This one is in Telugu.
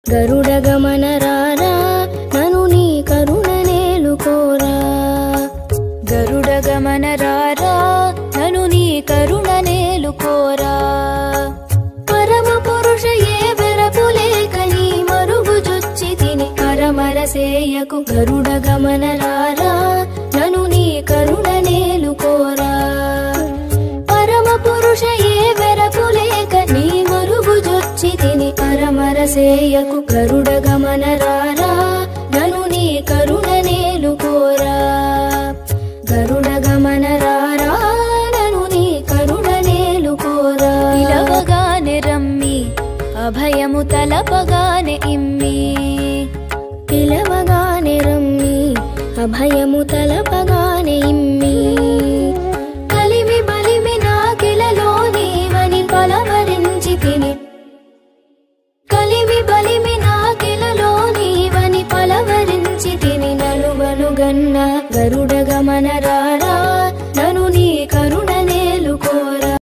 గరుడగమన రారా నను నీ కరుణ నేలుకోరా. గరుడగమన రారా నను నీ కరుణ నేలుకోరా. పరమ పురుష ఏ వెరపు లేక నీ మరుగు జొచ్చి తిని పరమరసేయకు. గరుడగమన రారా నను నీ కరుణ నేలుకోరా. పరమ పురుష ఏ వెరపు లేక నీ మరుగు జొచ్చి తిని పరమరసేయకు. గరుడగమన రారా నను నీ కరుణ నేలుకోరా. గరుడగమన రారా నను నీ కరుణ నేలుకోరా. పిలవగానే రమ్మి అభయము తలపగానే ఇమ్మి. పిలవగానే రమ్మి అభయము తలపగానే ఇమ్మి. కలిమి బలిమి నాకిలలో నీవని పలవరించి తిని. కలిమి బలిమి నాకిలలో నీవని పలవరించి తిని నలువను గన్న. గరుడగమన రారా